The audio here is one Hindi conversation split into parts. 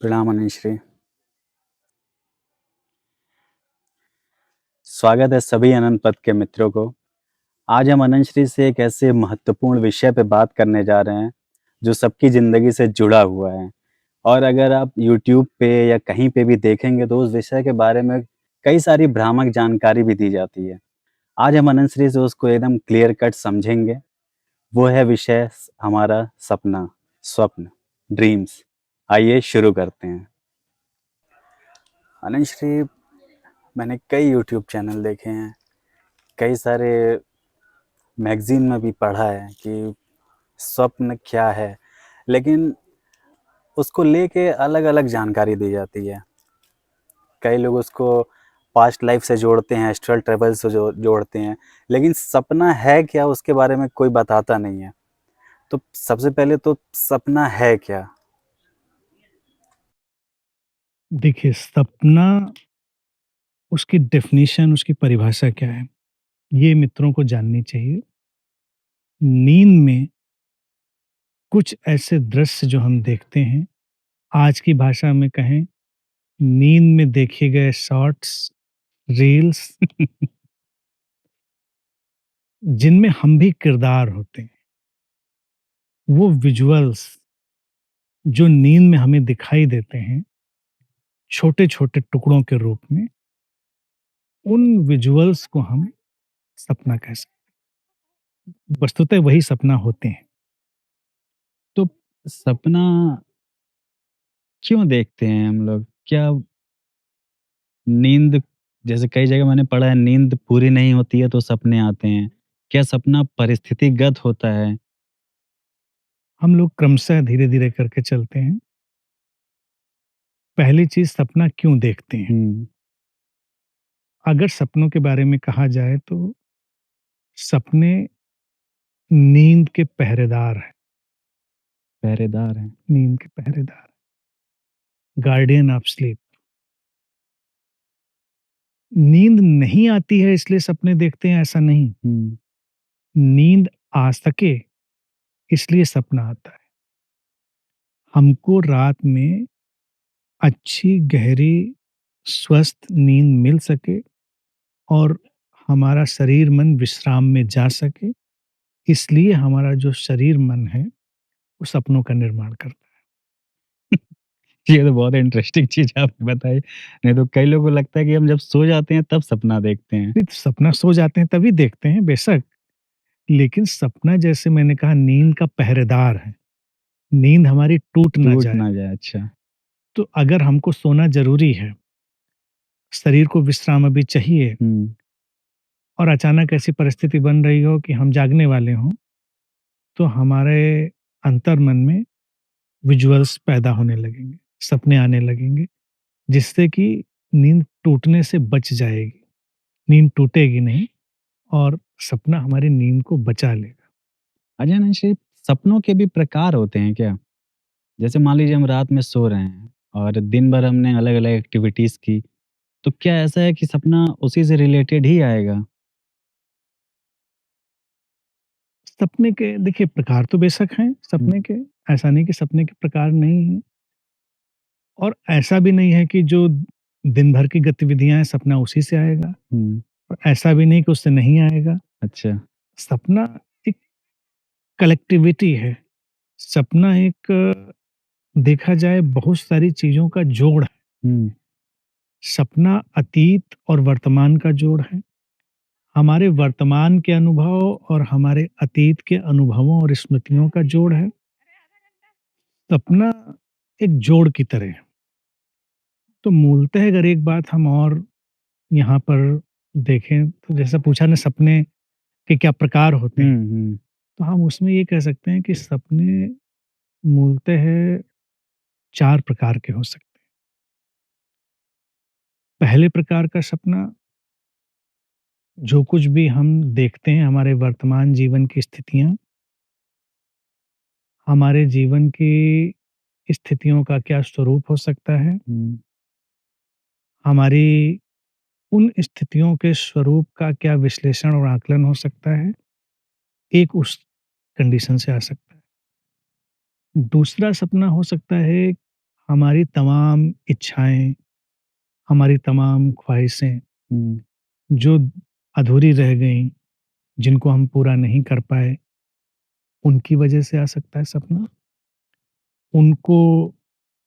प्रणाम अनुश्री। स्वागत है सभी अनंत पथ के मित्रों को। आज हम अनुश्री से एक ऐसे महत्वपूर्ण विषय पे बात करने जा रहे हैं, जो सबकी ज़िंदगी से जुड़ा हुआ है। और अगर आप यूट्यूब पे या कहीं पे भी देखेंगे तो उस विषय के बारे में कई सारी भ्रामक जानकारी भी दी जाती है। आज हम अनुश्री से उसको एकदम क्लियर कट समझेंगे। वो है विषय हमारा सपना, स्वप्न, ड्रीम्स। आइए शुरू करते हैं। अनुश्री, मैंने कई यूट्यूब चैनल देखे हैं, कई सारे मैगज़ीन में भी पढ़ा है कि स्वप्न क्या है, लेकिन उसको लेके अलग-अलग जानकारी दी जाती है। कई लोग उसको पास्ट लाइफ से जोड़ते हैं, एस्ट्रल ट्रैवल से जोड़ते हैं, लेकिन सपना है क्या उसके बारे में कोई बताता नहीं है। तो सबसे पहले तो सपना है क्या? देखिए, सपना उसकी डेफ़िनिशन, उसकी परिभाषा क्या है, ये मित्रों को जाननी चाहिए। नींद में कुछ ऐसे दृश्य जो हम देखते हैं, आज की भाषा में कहें, नींद में देखे गए शॉर्ट्स, रील्स जिनमें हम भी किरदार होते हैं, वो विजुअल्स जो नींद में हमें दिखाई देते हैं, छोटे-छोटे टुकड़ों के रूप में, उन विजुअल्स को हम सपना कह सकते हैं। वस्तुतः वही सपना होते हैं। तो सपना क्यों देखते हैं हम लोग? क्या नींद, जैसे कई जगह मैंने पढ़ा है नींद पूरी नहीं होती है तो सपने आते हैं। क्या सपना परिस्थितिगत होता है? हम लोग क्रमशः धीरे-धीरे करके चलते हैं। पहली चीज़ सपना क्यों देखते हैं? हुँ, अगर सपनों के बारे में कहा जाए तो सपने नींद के पहरेदार हैं, पहरेदार हैं। नींद के पहरेदार, गार्डियन ऑफ स्लीप। नींद नहीं आती है इसलिए सपने देखते हैं ऐसा नहीं, हुँ, नींद आ सके इसलिए सपना आता है। हमको रात में अच्छी गहरी स्वस्थ नींद मिल सके और हमारा शरीर मन विश्राम में जा सके, इसलिए हमारा जो शरीर मन है, वो सपनों का निर्माण करता है। ये तो बहुत इंटरेस्टिंग चीज़ आपने बताई। नहीं तो कई लोगों को लगता है कि हम जब सो जाते हैं तब सपना देखते हैं। नहीं तो सपना सो जाते हैं तभी देखते हैं बेशक, लेकिन सपना जैसे मैंने कहा नींद का पहरेदार है, नींद हमारी टूट ना टूट जाए। ना जाए, अच्छा। तो अगर हमको सोना ज़रूरी है, शरीर को विश्राम अभी चाहिए हुँ, और अचानक ऐसी परिस्थिति बन रही हो कि हम जागने वाले हों, तो हमारे अंतर्मन में विजुअल्स पैदा होने लगेंगे, सपने आने लगेंगे, जिससे कि नींद टूटने से बच जाएगी। नींद टूटेगी नहीं और सपना हमारी नींद को बचा लेगा। अच्छा निश्चित, सपनों के भी प्रकार होते हैं क्या? जैसे मान लीजिए हम रात में सो रहे हैं और दिन भर हमने अलग-अलग एक्टिविटीज़ की, तो क्या ऐसा है कि सपना उसी से रिलेटेड ही आएगा? सपने के देखिए प्रकार तो बेशक हैं हुँ, सपने के, ऐसा नहीं कि सपने के प्रकार नहीं हैं और ऐसा भी नहीं है कि जो दिन भर की गतिविधियाँ हैं सपना उसी से आएगा हुँ, और ऐसा भी नहीं कि उससे नहीं आएगा। अच्छा। सपना एक कलेक्टिविटी है, सपना एक देखा जाए बहुत सारी चीज़ों का जोड़ है। हुँ, सपना अतीत और वर्तमान का जोड़ है। हमारे वर्तमान के अनुभव और हमारे अतीत के अनुभवों और स्मृतियों का जोड़ है। सपना एक जोड़ की तरह है। तो मूलतः अगर एक बात हम और यहाँ पर देखें तो जैसा पूछा ना सपने के क्या प्रकार होते हुँ, हैं, हुँ, तो हम उसमें ये कह सकते हैं कि सपने मूलतः 4 प्रकार के हो सकते हैं। पहले प्रकार का सपना जो कुछ भी हम देखते हैं हमारे वर्तमान जीवन की स्थितियाँ, हमारे जीवन की स्थितियों का क्या स्वरूप हो सकता है, हुँ, हमारी उन स्थितियों के स्वरूप का क्या विश्लेषण और आकलन हो सकता है, एक उस कंडीशन से आ सकता है। दूसरा सपना हो सकता है हमारी तमाम इच्छाएँ, हमारी तमाम ख्वाहिशें हुँ, जो अधूरी रह गईं, जिनको हम पूरा नहीं कर पाए, उनकी वजह से आ सकता है सपना। उनको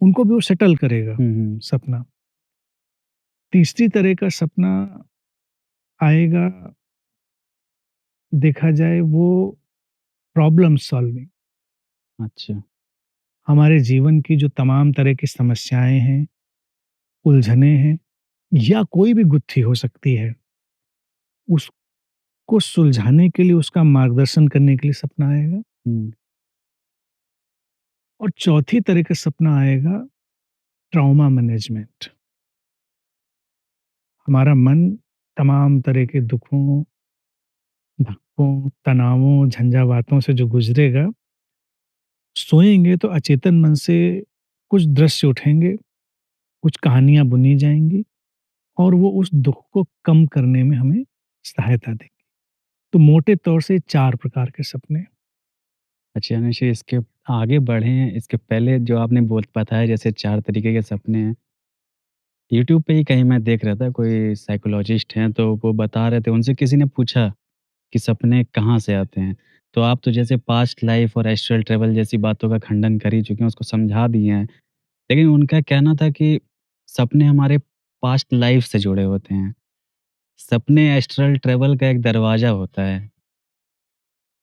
उनको भी वो सेटल करेगा हुँ, हुँ। सपना। तीसरी तरह का सपना आएगा, देखा जाए वो प्रॉब्लम सॉल्विंग। अच्छा। हमारे जीवन की जो तमाम तरह की समस्याएँ हैं, उलझनें हैं या कोई भी गुत्थी हो सकती है, उसको सुलझाने के लिए, उसका मार्गदर्शन करने के लिए सपना आएगा। हुँ, और चौथी तरह का सपना आएगा ट्रॉमा मैनेजमेंट। हमारा मन तमाम तरह के दुखों, धक्कों, तनावों, झंझावातों से जो गुज़रेगा, सोएँगे तो अचेतन मन से कुछ दृश्य उठेंगे, कुछ कहानियाँ बुनी जाएँगी और वो उस दुःख को कम करने में हमें सहायता देंगी। तो मोटे तौर से 4 प्रकार के सपने। अच्छा निश्चय इसके आगे बढ़ें, इसके पहले जो आपने बताया जैसे 4 तरीके के सपने हैं, यूट्यूब पे ही कहीं मैं देख रहा था कोई साइकोलॉजिस्ट हैं तो वो बता रहे थे, उनसे किसी ने पूछा कि सपने कहाँ से आते हैं? तो आप तो जैसे पास्ट लाइफ और एस्ट्रल ट्रैवल जैसी बातों का खंडन कर ही चुके हैं, उसको समझा दिए हैं। लेकिन उनका कहना था कि सपने हमारे पास्ट लाइफ से जुड़े होते हैं। सपने एस्ट्रल ट्रैवल का एक दरवाज़ा होता है।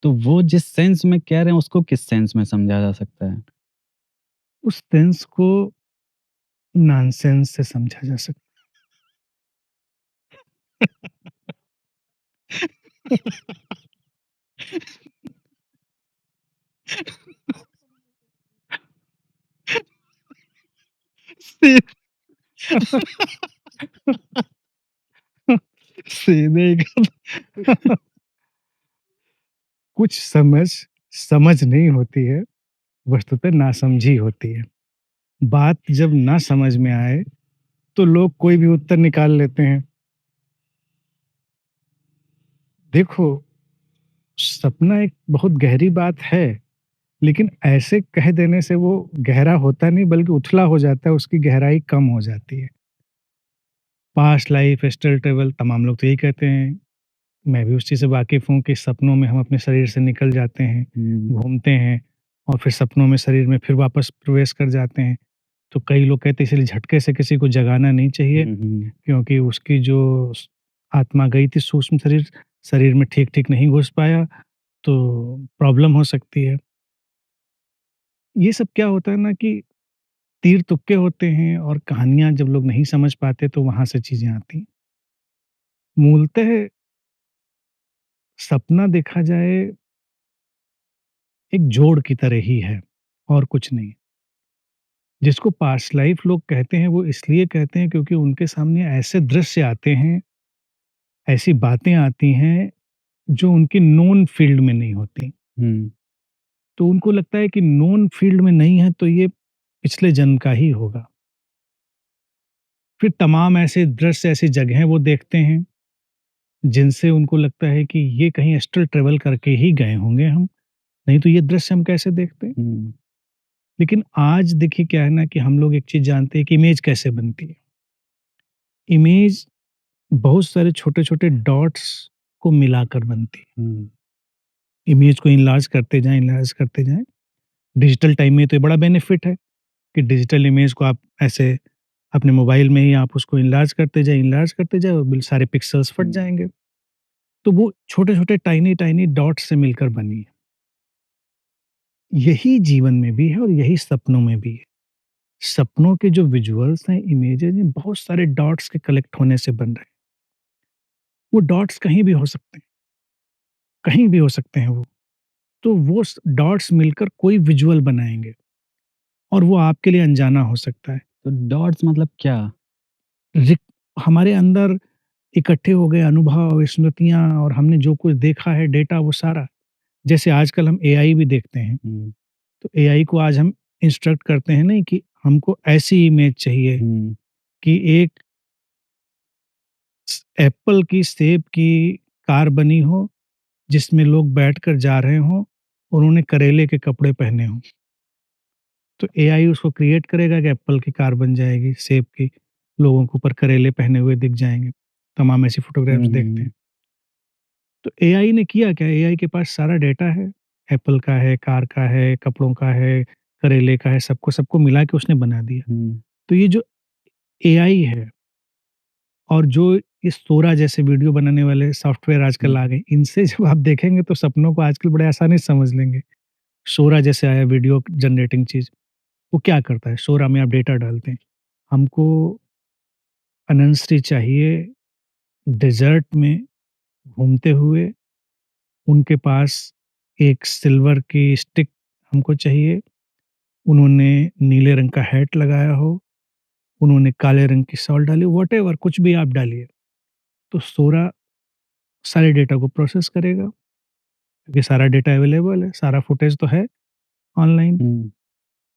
तो वो जिस सेंस में कह रहे हैं उसको किस सेंस में समझा जा सकता है? उस सेंस को नॉनसेंस से समझा जा सकता है। सीधे कुछ समझ, समझ नहीं होती है, वस्तुतः नासमझी होती है। बात जब ना समझ में आए, तो लोग कोई भी उत्तर निकाल लेते हैं। देखो, सपना एक बहुत गहरी बात है, लेकिन ऐसे कह देने से वो गहरा होता नहीं बल्कि उथला हो जाता है, उसकी गहराई कम हो जाती है। पास्ट लाइफ, एस्ट्रल ट्रैवल तमाम लोग तो यही कहते हैं। मैं भी उस चीज़ से वाकिफ़ हूँ कि सपनों में हम अपने शरीर से निकल जाते हैं, हुँ। घूमते हैं और फिर सपनों में शरीर में फिर वापस प्रवेश कर जाते हैं। तो कई लोग कहते हैं इसलिए झटके से किसी को जगाना नहीं चाहिए, हुँ, हुँ। क्योंकि उसकी जो आत्मा गई थी सूक्ष्म शरीर, शरीर में ठीक-ठीक नहीं घुस पाया, तो प्रॉब्लम हो सकती है। ये सब क्या होता है ना कि तीर तुक्के होते हैं और कहानियाँ जब लोग नहीं समझ पाते तो वहाँ से चीज़ें आती हैं। मूलतः सपना देखा जाए एक जोड़ की तरह ही है और कुछ नहीं। जिसको पास्ट लाइफ लोग कहते हैं वो इसलिए कहते हैं क्योंकि उनके सामने ऐसे दृश्य आते हैं, ऐसी बातें आती हैं जो उनकी नोन फ़ील्ड में नहीं होती। हुँ, तो उनको लगता है कि नोन फ़ील्ड में नहीं है तो ये पिछले जन्म का ही होगा। फिर तमाम ऐसे दृश्य, ऐसी जगहें वो देखते हैं, जिनसे उनको लगता है कि ये कहीं एस्ट्रल ट्रैवल करके ही गए होंगे हम, नहीं तो ये दृश्य हम कैसे देखते? हुँ, लेकिन आज देखिए क्या है ना कि हम लोग एक चीज़ जानते हैं कि इमेज कैसे बनती है। इमेज बहुत सारे छोटे-छोटे डॉट्स को मिलाकर बनती है। हुँ, इमेज को इनलार्ज करते जाएँ, इनलार्ज करते जाएँ। डिजिटल टाइम में तो ये बड़ा बेनिफिट है कि डिजिटल इमेज को आप ऐसे अपने मोबाइल में ही आप उसको इनलार्ज करते जाएँ और सारे पिक्सेल्स फट हुँ। जाएँगे। तो वो छोटे-छोटे टाइनी-टाइनी डॉट्स से मिलकर बनी है। यही जीवन में भी है और यही सपनों में भी है। सपनों के जो विजुअल्स हैं, इमेजेज़ हैं, बहुत सारे डॉट्स के कलेक्ट होने से बन रहे हैं। वो डॉट्स कहीं भी हो सकते हैं, कहीं भी हो सकते हैं वो। तो वो डॉट्स मिलकर कोई विजुअल बनाएँगे और वो आपके लिए अनजाना हो सकता है। तो डॉट्स मतलब क्या? रिक हमारे अंदर इकट्ठे हो गए अनुभव, स्मृतियाँ और हमने जो कुछ देखा है डेटा वो सारा, जैसे आजकल हम एआई भी देखते हैं, हुँ, तो एआई को आज हम इंस्ट्रक्ट करते हैं नहीं कि हमको ऐसी इमेज चाहिए हुँ, कि एक एप्पल की सेब की कार बनी हो, जिसमें लोग बैठकर जा रहे हों, उन्होंने करेले के कपड़े पहने हों। तो एआई उसको क्रिएट करेगा कि एप्पल की कार बन जाएगी, सेब की, लोगों के ऊपर करेले पहने हुए दिख जाएँगे। तमाम ऐसी फ़ोटोग्राफ्स हुँ, देखते हैं। हुँ, तो एआई ने किया क्या? एआई के पास सारा डेटा है, एप्पल का है, कार का है, कपड़ों का है, करेले का है, सबको मिला के उसने बना दिया। हुँ, तो ये जो एआई है और जो इस सोरा जैसे वीडियो बनाने वाले सॉफ्टवेयर आजकल हुँ, आ गए, इनसे जब आप देखेंगे तो सपनों को आजकल बड़े आसानी से समझ लेंगे। सोरा जैसे आया वीडियो जनरेटिंग चीज़, वो क्या करता है? सोरा में आप डेटा डालते हैं। हमको अनंत चाहिए डेज़र्ट में घूमते हुए, उनके पास एक सिल्वर की स्टिक हमको चाहिए, उन्होंने नीले रंग का हैट लगाया हो, उन्होंने काले रंग की शॉल डाली हो, व्हाटएवर कुछ भी आप डालिए। तो सोरा सारे डेटा को प्रोसेस करेगा, क्योंकि सारा डेटा अवेलेबल है, सारा फुटेज तो है ऑनलाइन। हुँ।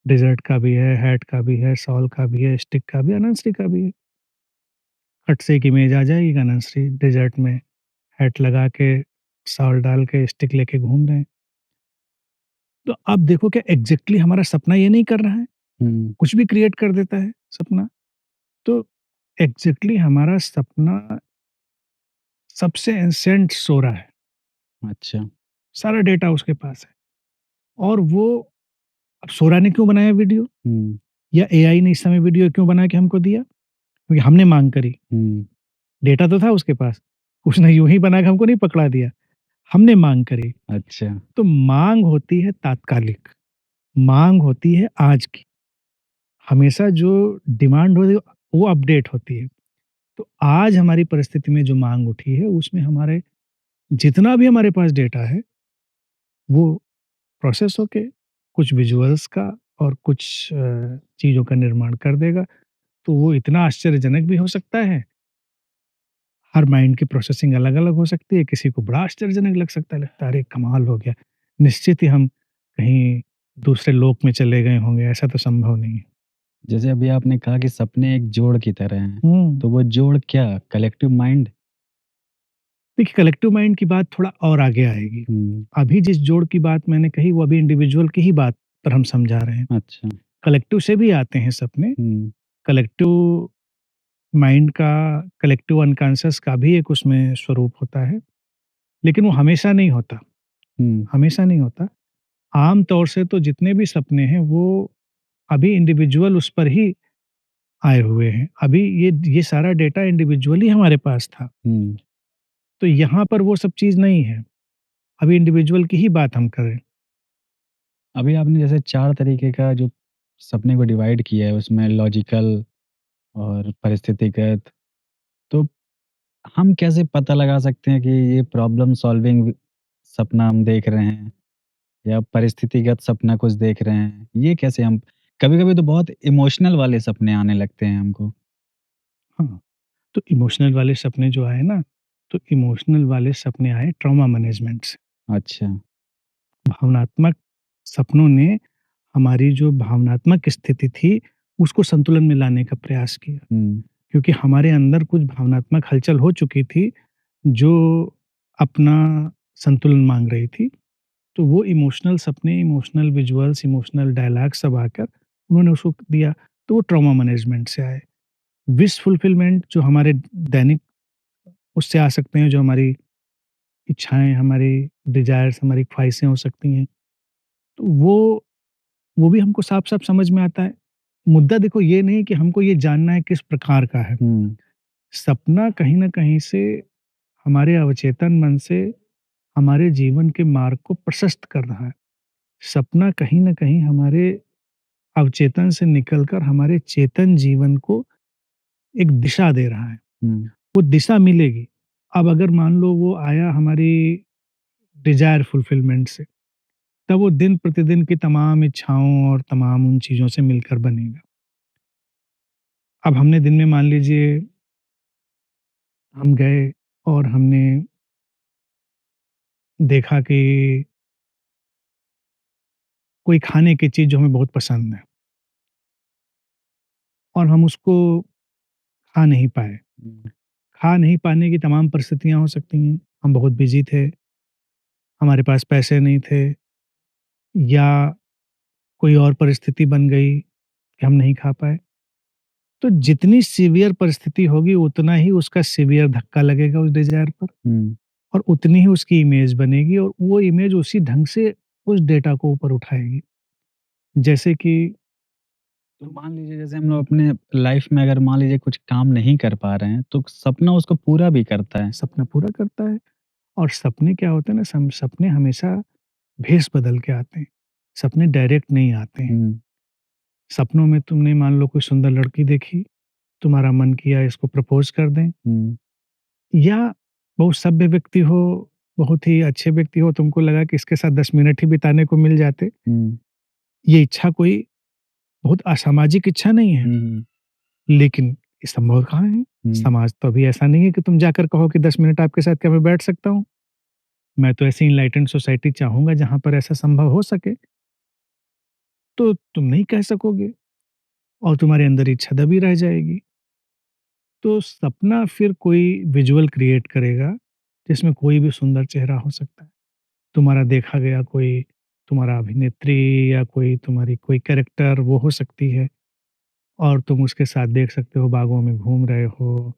डेज़र्ट का भी है, हैट का भी है, शॉल का भी है, स्टिक का भी है, अनंत का भी है। फट से एक इमेज आ जाएगी कि अनंत डेज़र्ट में हैट लगा के, शॉल डाल के, स्टिक लेके घूम रहे हैं। तो आप देखो क्या एग्ज़ैक्टली हमारा सपना ये नहीं कर रहा है? हुँ, कुछ भी क्रिएट कर देता है सपना। तो एग्ज़ैक्टली हमारा सपना सबसे एंसेंट सो रहा है, अच्छा। सारा डेटा उसके पास है और वो अब सोरा ने क्यों बनाया वीडियो हुँ, या एआई ने इस समय वीडियो क्यों बना के हमको दिया? क्योंकि हमने माँग करी, हुँ, डेटा तो था उसके पास, उसने यूँ ही बना के हमको नहीं पकड़ा दिया, हमने माँग करी। अच्छा। तो माँग होती है तात्कालिक, माँग होती है आज की, हमेशा जो डिमांड होती है वो अपडेट होती है। तो आज हमारी परिस्थिति में जो माँग उठी है उसमें हमारे जितना भी हमारे पास डेटा है, वो प्रोसेस होके कुछ विजुअल्स का और कुछ चीज़ों का निर्माण कर देगा। तो वो इतना आश्चर्यजनक भी हो सकता है, हर माइंड की प्रोसेसिंग अलग-अलग हो सकती है, किसी को बड़ा आश्चर्यजनक लग सकता है, लगता है अरे कमाल हो गया! निश्चित ही हम कहीं दूसरे लोक में चले गए होंगे, ऐसा तो संभव नहीं है। जैसे अभी आपने कहा कि सपने एक जोड़ की तरह हैं, हुँ। तो वो जोड़ क्या कलेक्टिव माइंड? देखिए कलेक्टिव माइंड की बात थोड़ा और आगे आएगी। हुँ, अभी जिस जोड़ की बात मैंने कही वो अभी इंडिविजुअल की ही बात पर हम समझा रहे हैं। अच्छा। कलेक्टिव से भी आते हैं सपने, हुँ, कलेक्टिव माइंड का, कलेक्टिव अनकॉन्शियस का भी एक उसमें स्वरूप होता है, लेकिन वो हमेशा नहीं होता, हुँ, हमेशा नहीं होता। आम तौर से तो जितने भी सपने हैं वो अभी इंडिविजुअल उस पर ही आए हुए हैं। अभी ये सारा डेटा इंडिविजुअली हमारे पास था, हुँ। तो यहाँ पर वो सब चीज़ नहीं है। अभी इंडिविजुअल की ही बात हम करें। अभी आपने जैसे 4 तरीके का जो सपने को डिवाइड किया है, उसमें लॉजिकल और परिस्थितिगत, तो हम कैसे पता लगा सकते हैं कि ये प्रॉब्लम सॉल्विंग सपना हम देख रहे हैं या परिस्थितिगत सपना कुछ देख रहे हैं? ये कैसे हम कभी-कभी तो बहुत इमोशनल वाले सपने आने लगते हैं हमको। हाँ, तो इमोशनल वाले सपने जो आए ना, तो इमोशनल वाले सपने आए ट्रॉमा मैनेजमेंट से। अच्छा। भावनात्मक सपनों ने हमारी जो भावनात्मक स्थिति थी, उसको संतुलन में लाने का प्रयास किया। हुँ, क्योंकि हमारे अंदर कुछ भावनात्मक हलचल हो चुकी थी, जो अपना संतुलन माँग रही थी। तो वो इमोशनल सपने, इमोशनल विजुअल्स, इमोशनल डायलॉग सब आकर उन्होंने उसको दिया, तो वो ट्रॉमा मैनेजमेंट से आए। विश फुलफिलमेंट जो हमारे दैनिक उससे आ सकते हैं, जो हमारी इच्छाएँ, हमारी डिज़ायर्स, हमारी ख्वाहिशें हो सकती हैं। तो वो भी हमको साफ-साफ समझ में आता है। मुद्दा देखो ये नहीं कि हमको ये जानना है किस प्रकार का है। हुँ, सपना कहीं न कहीं से हमारे अवचेतन मन से हमारे जीवन के मार्ग को प्रशस्त कर रहा है। सपना कहीं न कहीं हमारे अवचेतन से निकलकर हमारे चेतन जीवन को एक दिशा दे रहा है। हुँ। वो दिशा मिलेगी। अब अगर मान लो वो आया हमारी डिज़ायर फुलफिलमेंट से, तब वो दिन-प्रतिदिन की तमाम इच्छाओं और तमाम उन चीज़ों से मिलकर बनेगा। अब हमने दिन में मान लीजिए हम गए और हमने देखा कि कोई खाने की चीज़ जो हमें बहुत पसंद है और हम उसको खा नहीं पाए। हुँ, खा नहीं पाने की तमाम परिस्थितियाँ हो सकती हैं। हम बहुत बिज़ी थे, हमारे पास पैसे नहीं थे या कोई और परिस्थिति बन गई कि हम नहीं खा पाए। तो जितनी सीवियर परिस्थिति होगी उतना ही उसका सीवियर धक्का लगेगा उस डिज़ायर पर हुँ, और उतनी ही उसकी इमेज बनेगी और वो इमेज उसी ढंग से उस डेटा को ऊपर उठाएगी। जैसे कि तो मान लीजिए जैसे हम लोग अपने लाइफ़ में अगर मान लीजिए कुछ काम नहीं कर पा रहे हैं, तो सपना उसको पूरा भी करता है। सपना पूरा करता है और सपने क्या होते हैं ना सपने हमेशा भेष बदल के आते हैं। सपने डायरेक्ट नहीं आते हैं। हुँ, सपनों में तुमने मान लो कोई सुंदर लड़की देखी, तुम्हारा मन किया इसको प्रपोज़ कर दें हुँ, या बहुत सभ्य व्यक्ति हो, बहुत ही अच्छे व्यक्ति हो, तुमको लगा कि इसके साथ 10 मिनट ही बिताने को मिल जाते। हुँ, ये इच्छा कोई बहुत असामाजिक इच्छा नहीं है, हुँ, लेकिन ये संभव कहाँ है? हुँ, समाज तो अभी ऐसा नहीं है कि तुम जाकर कहो कि 10 मिनट आपके साथ क्या मैं बैठ सकता हूँ? मैं तो ऐसी एनलाइटेंड सोसाइटी चाहूँगा जहाँ पर ऐसा संभव हो सके। तो तुम नहीं कह सकोगे और तुम्हारे अंदर इच्छा दबी रह जाएगी। तो सपना फिर कोई विज़ुअल क्रिएट करेगा, जिसमें कोई भी सुंदर चेहरा हो सकता है। तुम्हारा देखा गया कोई तुम्हारा अभिनेत्री या कोई तुम्हारी कोई कैरेक्टर वो हो सकती है और तुम उसके साथ देख सकते हो बागों में घूम रहे हो,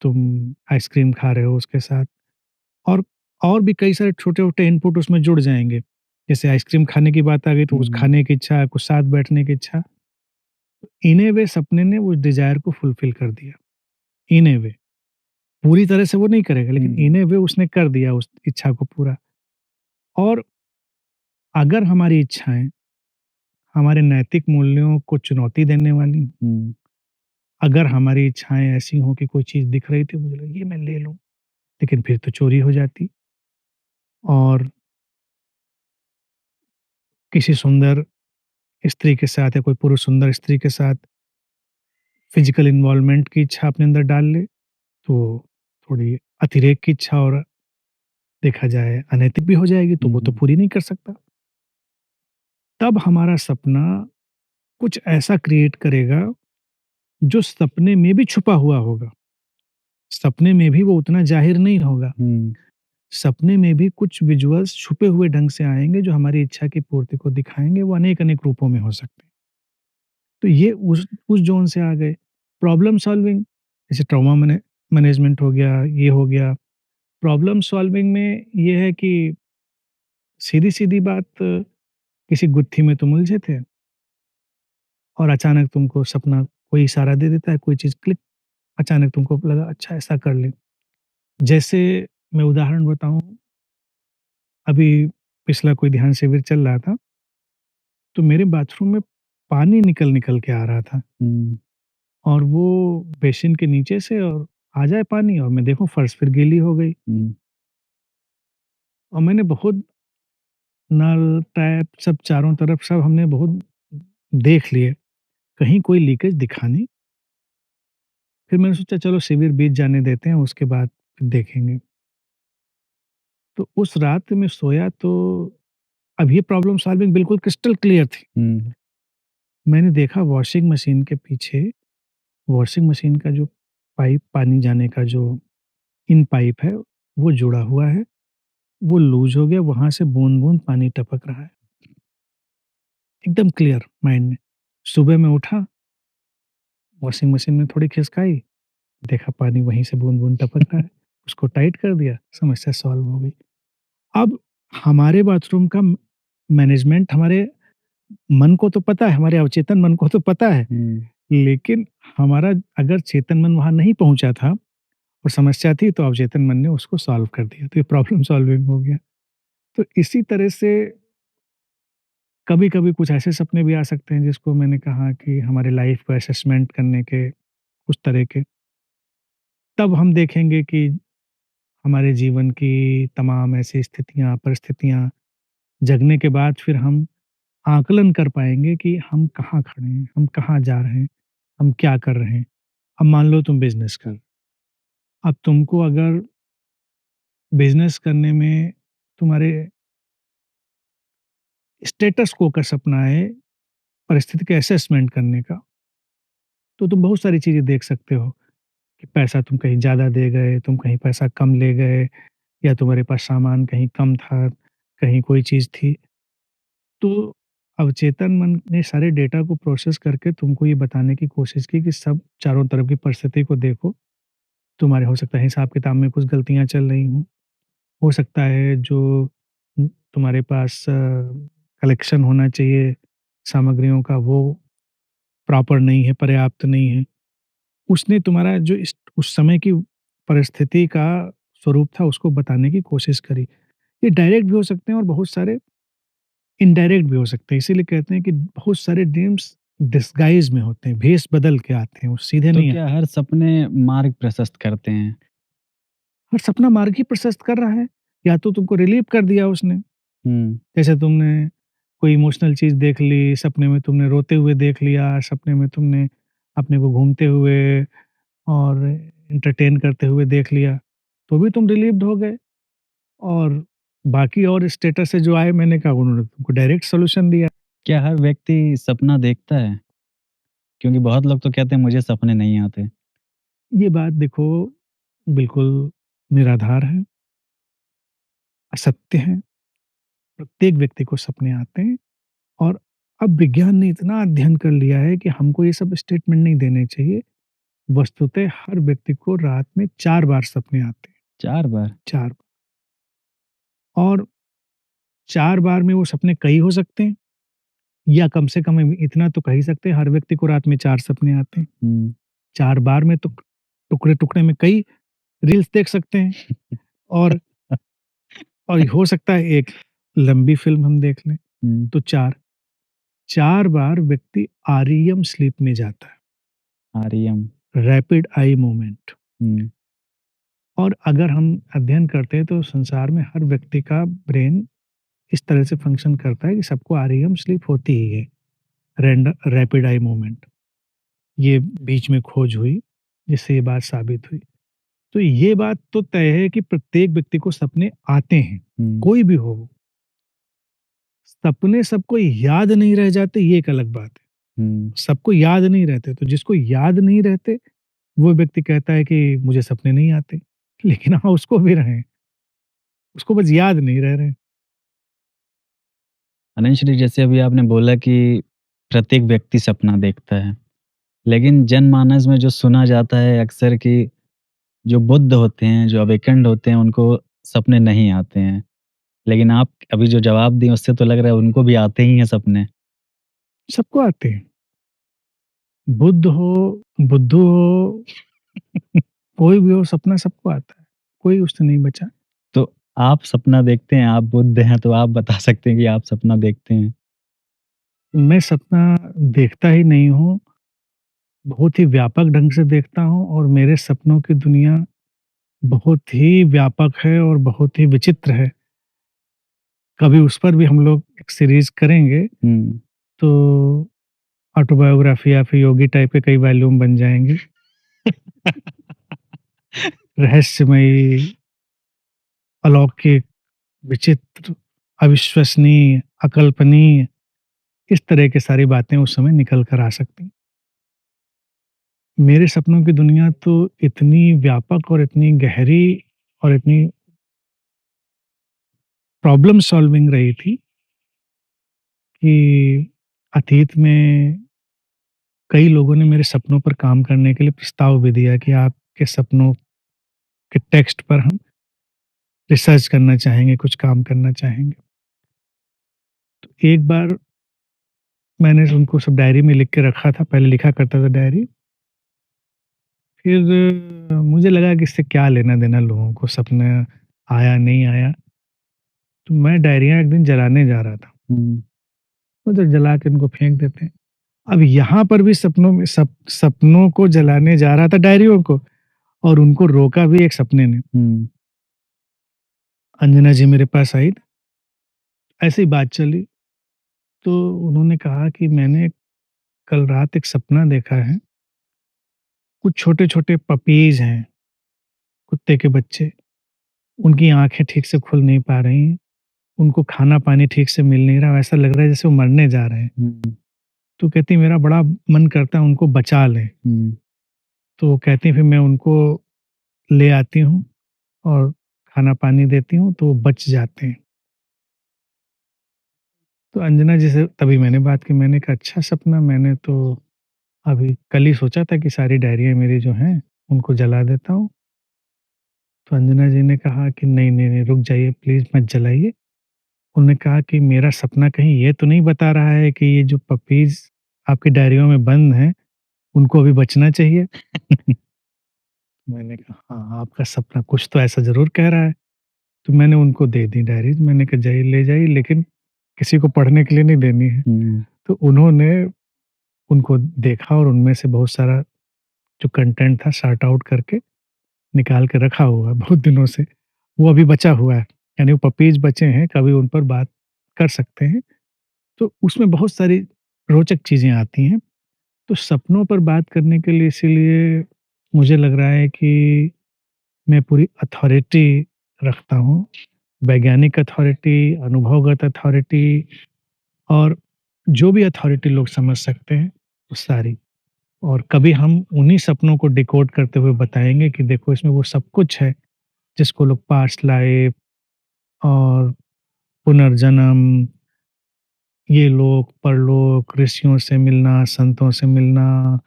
तुम आइसक्रीम खा रहे हो उसके साथ और और भी कई सारे छोटे-छोटे इनपुट उसमें जुड़ जाएँगे। जैसे आइसक्रीम खाने की बात आ गई तो हुँ, उस हुँ, खाने की इच्छा, कुछ साथ बैठने की इच्छा। इन ए वे सपने ने उस डिज़ायर को फुलफ़िल कर दिया, इन ए वे। पूरी तरह से वो नहीं करेगा लेकिन हुँ, इन ए वे उसने कर दिया उस इच्छा को पूरा। और अगर हमारी इच्छाएँ हमारे नैतिक मूल्यों को चुनौती देने वाली हों, हुँ, अगर हमारी इच्छाएँ ऐसी हों कि कोई चीज़ दिख रही थी मुझे लगा ये मैं ले लूँ, लेकिन फिर तो चोरी हो जाती और किसी सुंदर स्त्री के साथ या कोई पुरुष सुंदर स्त्री के साथ फिज़िकल इन्वॉल्वमेंट की इच्छा अपने अंदर डाल ले, तो थोड़ी अतिरेक की इच्छा और देखा जाए अनैतिक भी हो जाएगी, तो हुँ, वो तो हुँ, पूरी नहीं कर सकता। तब हमारा सपना कुछ ऐसा क्रिएट करेगा, जो सपने में भी छुपा हुआ होगा। सपने में भी वो उतना ज़ाहिर नहीं होगा। हुँ, सपने में भी कुछ विजुअल्स छुपे हुए ढंग से आएँगे, जो हमारी इच्छा की पूर्ति को दिखाएँगे, वो अनेक-अनेक रूपों में हो सकते हैं। तो ये उस ज़ोन से आ गए। प्रॉब्लम सॉल्विंग, जैसे ट्रॉमा मैनेजमेंट हो गया, ये हो गया। प्रॉब्लम सॉल्विंग में ये है कि सीधी-सीधी बात किसी गुत्थी में तुम उलझे थे और अचानक तुमको सपना कोई इशारा दे देता है, कोई चीज़ क्लिक अचानक तुमको लगा अच्छा ऐसा कर लें। जैसे मैं उदाहरण बताऊँ, अभी पिछला कोई ध्यान शिविर चल रहा था, तो मेरे बाथरूम में पानी निकल-निकल के आ रहा था हुँ, और वो बेसिन के नीचे से और आ जाए पानी और मैं देखूँ फर्श फिर गीली हो गई हुँ, और मैंने बहुत नल, टैप सब चारों तरफ सब हमने बहुत देख लिए, कहीं कोई लीकेज दिखा नहीं। फिर मैंने सोचा चलो शिविर बीत जाने देते हैं, उसके बाद फिर देखेंगे। तो उस रात मैं सोया तो अब ये प्रॉब्लम सॉल्विंग बिल्कुल क्रिस्टल क्लियर थी। हुँ, मैंने देखा वॉशिंग मशीन के पीछे, वॉशिंग मशीन का जो पाइप पानी जाने का जो इन पाइप है, वो जुड़ा हुआ है, वो लूज़ हो गया, वहाँ से बूँद-बूँद पानी टपक रहा है। एकदम क्लियर माइंड में। सुबह मैं उठा, वॉशिंग मशीन में थोड़ी खिसकाई, देखा पानी वहीं से बूँद-बूँद टपक रहा है। उसको टाइट कर दिया, समस्या सॉल्व हो गई। अब हमारे बाथरूम का मैनेजमेंट हमारे मन को तो पता है, हमारे अवचेतन मन को तो पता है, हुँ, लेकिन हमारा अगर चेतन मन वहाँ नहीं पहुँचा था और समस्या थी तो अवचेतन मन ने उसको सॉल्व कर दिया, तो ये प्रॉब्लम सॉल्विंग हो गया। तो इसी तरह से कभी-कभी कुछ ऐसे सपने भी आ सकते हैं जिसको मैंने कहा कि हमारे लाइफ़ को असेसमेंट करने के उस तरह के। तब हम देखेंगे कि हमारे जीवन की तमाम ऐसी स्थितियाँ, परिस्थितियाँ जगने के बाद फिर हम आकलन कर पाएँगे कि हम कहाँ खड़े हैं, हम कहाँ जा रहे हैं, हम क्या कर रहे हैं। अब मान लो तुम बिज़नेस कर अब तुमको अगर बिज़नेस करने में तुम्हारे स्टेटस को का सपना है, परिस्थिति के असेसमेंट करने का, तो तुम बहुत सारी चीज़ें देख सकते हो कि पैसा तुम कहीं ज़्यादा दे गए, तुम कहीं पैसा कम ले गए या तुम्हारे पास सामान कहीं कम था, कहीं कोई चीज़ थी। तो अवचेतन मन ने सारे डेटा को प्रोसेस करके तुमको ये बताने की कोशिश की कि सब चारों तरफ की परिस्थिति को देखो। तुम्हारे हो सकता है हिसाब-किताब में कुछ गलतियाँ चल रही हों। हो सकता है जो तुम्हारे पास कलेक्शन होना चाहिए सामग्रियों का वो प्रॉपर नहीं है, पर्याप्त नहीं है। उसने तुम्हारा जो इस उस समय की परिस्थिति का स्वरूप था उसको बताने की कोशिश करी। ये डायरेक्ट भी हो सकते हैं और बहुत सारे इनडायरेक्ट भी हो सकते हैं। इसीलिए कहते हैं कि बहुत सारे ड्रीम्स डिस्गाइज़ में होते हैं, भेष बदल के आते हैं, वो सीधे तो नहीं क्या आते। हर सपने मार्ग प्रशस्त करते हैं? हर सपना मार्ग ही प्रशस्त कर रहा है, या तो तुमको रिलीव कर दिया उसने। हुँ, जैसे तुमने कोई इमोशनल चीज़ देख ली, सपने में तुमने रोते हुए देख लिया, सपने में तुमने अपने को घूमते हुए और एंटरटेन करते हुए देख लिया, तो भी तुम रिलीव्ड हो गए। और बाकी और स्टेटस से जो आए मैंने कहा उन्होंने तुमको डायरेक्ट सॉल्यूशन दिया। क्या हर व्यक्ति सपना देखता है? क्योंकि बहुत लोग तो कहते हैं मुझे सपने नहीं आते। ये बात देखो बिल्कुल निराधार है, असत्य है। प्रत्येक व्यक्ति को सपने आते हैं और अब विज्ञान ने इतना अध्ययन कर लिया है कि हमको ये सब स्टेटमेंट नहीं देने चाहिए। वस्तुतः हर व्यक्ति को रात में 4 बार सपने आते हैं, 4 बार? 4 और 4 बार में वो सपने कई हो सकते हैं या कम से कम इतना तो कह ही सकते हैं हर व्यक्ति को रात में 4 सपने आते हैं। हुँ। 4 बार में तो टुकड़े-टुकड़े में कई रील्स देख सकते हैं और हो सकता है एक लंबी फ़िल्म हम देख लें, हुँ, तो 4 बार व्यक्ति आरईएम स्लीप में जाता आर्यम। है, रैपिड आई मूवमेंट। हुँ, और अगर हम अध्ययन करते हैं तो संसार में हर व्यक्ति का ब्रेन इस तरह से फंक्शन करता है कि सबको आरईएम स्लीप होती ही है, रैपिड आई मूवमेंट। ये बीच में खोज हुई, जिससे ये बात साबित हुई। तो ये बात तो तय है कि प्रत्येक व्यक्ति को सपने आते हैं, हुँ, कोई भी हो वो। सपने सबको याद नहीं रह जाते, ये एक अलग बात है। हुँ। सबको याद नहीं रहते, तो जिसको याद नहीं रहते, वो व्यक्ति कहता है कि मुझे सपने नहीं आते। लेकिन हाँ, उसको भी रहे, उसको बस याद नहीं रह रहे। अनंत जैसे अभी आपने बोला कि प्रत्येक व्यक्ति सपना देखता है। लेकिन जनमानस में जो सुना जाता है अक्सर कि जो बुद्ध होते हैं, जो अवेकन्ड होते हैं, उनको सपने नहीं आते हैं। लेकिन आप अभी जो जवाब दिए उससे तो लग रहा है उनको भी आते ही हैं सपने। सबको आते हैं। बुद्ध हो, बुद्धू हो, कोई भी हो, सपना सबको आता है। कोई उससे नहीं बचा। तो आप सपना देखते हैं, आप बुद्ध हैं तो आप बता सकते हैं कि आप सपना देखते हैं। मैं सपना देखता ही नहीं हूँ, बहुत ही व्यापक ढंग से देखता हूँ और मेरे सपनों की दुनिया बहुत ही व्यापक है और बहुत ही विचित्र है। कभी उस पर भी हम लोग एक सीरीज़ करेंगे, हुँ। तो ऑटोबायोग्राफी या फिर योगी टाइप के कई वॉल्यूम बन जाएँगे। रहस्यमयी, अलौकिक, विचित्र, अविश्वसनीय, अकल्पनीय, इस तरह की सारी बातें उस समय निकल कर आ सकती हैं। मेरे सपनों की दुनिया तो इतनी व्यापक और इतनी गहरी और इतनी प्रॉब्लम सॉल्विंग रही थी कि अतीत में कई लोगों ने मेरे सपनों पर काम करने के लिए प्रस्ताव भी दिया कि आपके सपनों के टेक्स्ट पर हम रिसर्च करना चाहेंगे, कुछ काम करना चाहेंगे। तो एक बार मैंने उनको सब डायरी में लिख के रखा था, पहले लिखा करता था डायरी। फिर मुझे लगा कि इससे क्या लेना-देना लोगों को, सपना आया, नहीं आया। तो मैं डायरियाँ एक दिन जलाने जा रहा था। हुँ, वो तो जला के उनको फेंक देते हैं। अब यहाँ पर भी सपनों में सपनों को जलाने जा रहा था डायरियों को और उनको रोका भी एक सपने ने। हुँ, अंजना जी मेरे पास आई, ऐसे ही बात चली, तो उन्होंने कहा कि मैंने कल रात एक सपना देखा है, कुछ छोटे-छोटे पपीज़ हैं, कुत्ते के बच्चे, उनकी आँखें ठीक से खुल नहीं पा रही हैं, उनको खाना-पानी ठीक से मिल नहीं रहा, ऐसा लग रहा है जैसे वो मरने जा रहे हैं। हुँ, तो कहती मेरा बड़ा मन करता है उनको बचा लें, हुँ। तो कहती फिर मैं उनको ले आती हूँ और खाना-पानी देती हूँ, तो वो बच जाते हैं। तो अंजना जी से तभी मैंने बात की, मैंने कहा, "अच्छा सपना, मैंने तो अभी कल ही सोचा था कि सारी डायरियाँ मेरी जो हैं, उनको जला देता हूँ।" तो अंजना जी ने कहा कि, "नहीं, नहीं, नहीं, रुक जाइए प्लीज़, मत जलाइए।" उन्होंने कहा कि, "मेरा सपना कहीं ये तो नहीं बता रहा है कि ये जो पपीज़ आपकी डायरियों में बंद हैं, उनको अभी बचना चाहिए?" मैंने कहा, "हाँ, आपका सपना कुछ तो ऐसा ज़रूर कह रहा है।" तो मैंने उनको दे दी डायरीज़, मैंने कहा, "जाइए, ले जाइए, लेकिन किसी को पढ़ने के लिए नहीं देनी है।" हुँ, तो उन्होंने उनको देखा और उनमें से बहुत सारा जो कंटेंट था सॉर्ट आउट करके निकाल के रखा हुआ है बहुत दिनों से। वो अभी बचा हुआ है, यानी वो पपीज़ बचे हैं, कभी उन पर बात कर सकते हैं। तो उसमें बहुत सारी रोचक चीज़ें आती हैं। तो सपनों पर बात करने के लिए इसीलिए मुझे लग रहा है कि मैं पूरी अथॉरिटी रखता हूँ। वैज्ञानिक अथॉरिटी, अनुभवगत अथॉरिटी और जो भी अथॉरिटी लोग समझ सकते हैं, वो सारी। और कभी हम उन्हीं सपनों को डिकोड करते हुए बताएँगे कि देखो इसमें वो सब कुछ है, जिसको लोग पास्ट लाइफ और पुनर्जन्म, ये लोक, परलोक, ऋषियों से मिलना, संतों से मिलना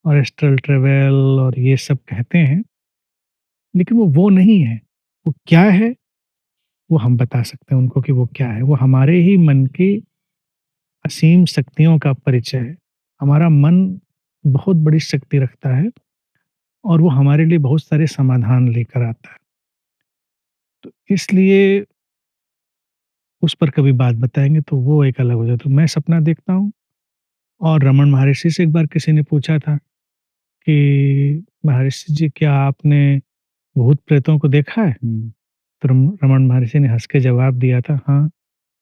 और एस्ट्रल ट्रैवल और ये सब कहते हैं, लेकिन वो नहीं है। वो क्या है? वो हम बता सकते हैं उनको कि वो क्या है। वो हमारे ही मन की असीम शक्तियों का परिचय है। हमारा मन बहुत बड़ी शक्ति रखता है और वो हमारे लिए बहुत सारे समाधान लेकर आता है। तो इसलिए उस पर कभी बात बताएँगे तो वो एक अलग हो जाता है। तो मैं सपना देखता हूँ और रमन महर्षि से एक बार किसी ने पूछा था कि महर्षि जी, क्या आपने भूत-प्रेतों को देखा है? हुँ, तो रमन महर्षि ने हँस के जवाब दिया था, हाँ,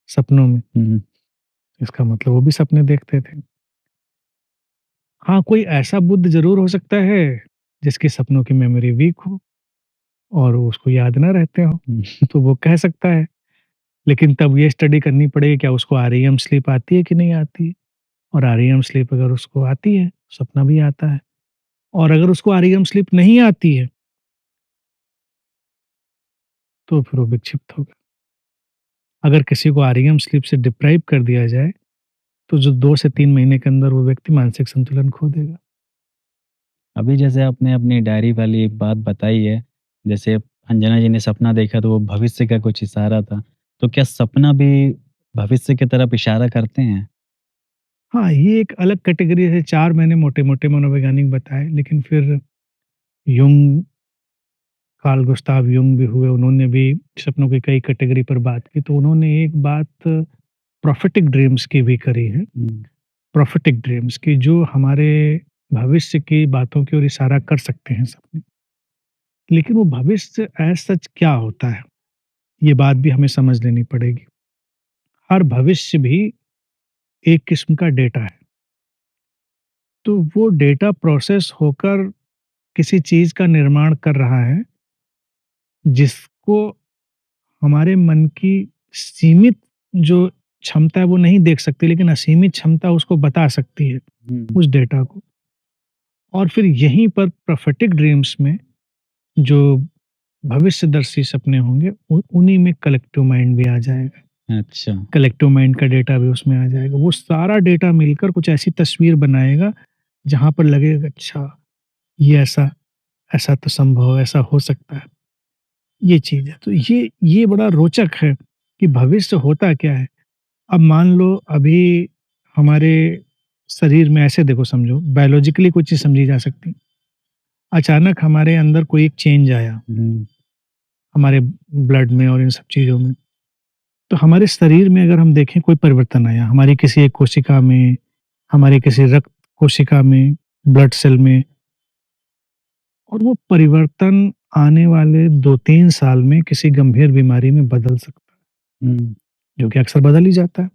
सपनों में। हुँ। इसका मतलब वो भी सपने देखते थे। हाँ, कोई ऐसा बुद्ध ज़रूर हो सकता है जिसकी सपनों की मेमोरी वीक हो और उसको याद ना रहते हों, हुँ, तो वो कह सकता है। लेकिन तब ये स्टडी करनी पड़ेगी क्या उसको आरईएम स्लीप आती है कि नहीं आती है? और आरईएम स्लीप अगर उसको आती है, सपना भी आता है। और अगर उसको आरईएम स्लीप नहीं आती है, तो फिर वो विक्षिप्त होगा। अगर किसी को आरईएम स्लीप से डिप्राइव कर दिया जाए, तो जो 2 से 3 महीने के अंदर वो व्यक्ति मानसिक संतुलन खो देगा। अभी जैसे आपने अपनी डायरी वाली एक बात बताई है, जैसे अंजना जी ने सपना देखा तो वो भविष्य का कुछ इशारा था। तो क्या सपना भी भविष्य की तरफ इशारा करते हैं? हाँ, ये एक अलग कैटेगरी है, 4 मैंने मोटे-मोटे मनोवैज्ञानिक बताए, लेकिन फिर युंग, कार्ल गुस्ताव युंग भी हुए, उन्होंने भी सपनों की कई कैटेगरी पर बात की, तो उन्होंने एक बात प्रोफेटिक ड्रीम्स की भी करी है। हुँ, प्रोफेटिक ड्रीम्स की जो हमारे भविष्य की बातों की ओर इशारा कर सकते हैं सपने। लेकिन वो भविष्य एज़ सच क्या होता है? ये बात भी हमें समझ लेनी पड़ेगी। हर भविष्य भी एक किस्म का डेटा है। तो वो डेटा प्रोसेस होकर किसी चीज़ का निर्माण कर रहा है, जिसको हमारे मन की सीमित जो क्षमता है वो नहीं देख सकती, लेकिन असीमित क्षमता उसको बता सकती है, हुँ, उस डेटा को। और फिर यहीं पर प्रोफेटिक ड्रीम्स में जो भविष्यदर्शी सपने होंगे, उन्हीं में कलेक्टिव माइंड भी आ जाएगा। अच्छा। कलेक्टिव माइंड का डेटा भी उसमें आ जाएगा। वो सारा डेटा मिलकर कुछ ऐसी तस्वीर बनाएगा, जहाँ पर लगेगा अच्छा, ये ऐसा ऐसा तो संभव है, ऐसा हो सकता है। ये चीज़ है। तो ये बड़ा रोचक है कि भविष्य होता क्या है? अब मान लो अभी हमारे शरीर में ऐसे देखो, समझो बायोलॉजिकली कोई चीज़ समझी जा सकती है। अचानक हमारे अंदर कोई एक चेंज आया, हुँ, हमारे ब्लड में और इन सब चीज़ों में। तो हमारे शरीर में अगर हम देखें कोई परिवर्तन आया, हमारी किसी एक कोशिका में, हमारी किसी रक्त कोशिका में, ब्लड सेल में, और वो परिवर्तन आने वाले 2-3 साल में किसी गंभीर बीमारी में बदल सकता है, हुँ, जो कि अक्सर बदल ही जाता है।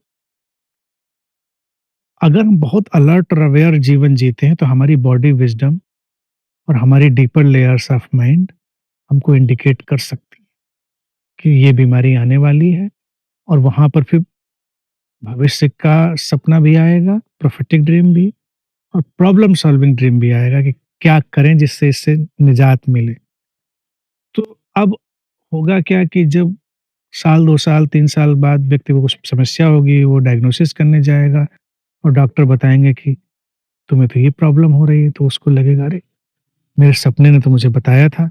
अगर हम बहुत अलर्ट और अवेयर जीवन जीते हैं, तो हमारी बॉडी विज़डम और हमारी डीपर लेयर्स ऑफ माइंड हमको इंडिकेट कर सकती है कि ये बीमारी आने वाली है, और वहाँ पर फिर भविष्य का सपना भी आएगा, प्रोफेटिक ड्रीम भी, और प्रॉब्लम सॉल्विंग ड्रीम भी आएगा कि क्या करें जिससे इससे निजात मिले। तो अब होगा क्या कि जब साल, 2 साल, 3 साल बाद व्यक्ति को कुछ समस्या होगी, वो डायग्नोसिस करने जाएगा और डॉक्टर बताएँगे कि तुम्हें तो ये प्रॉब्लम हो रही है, तो उसको लगेगा अरे! मेरे सपने ने तो मुझे बताया था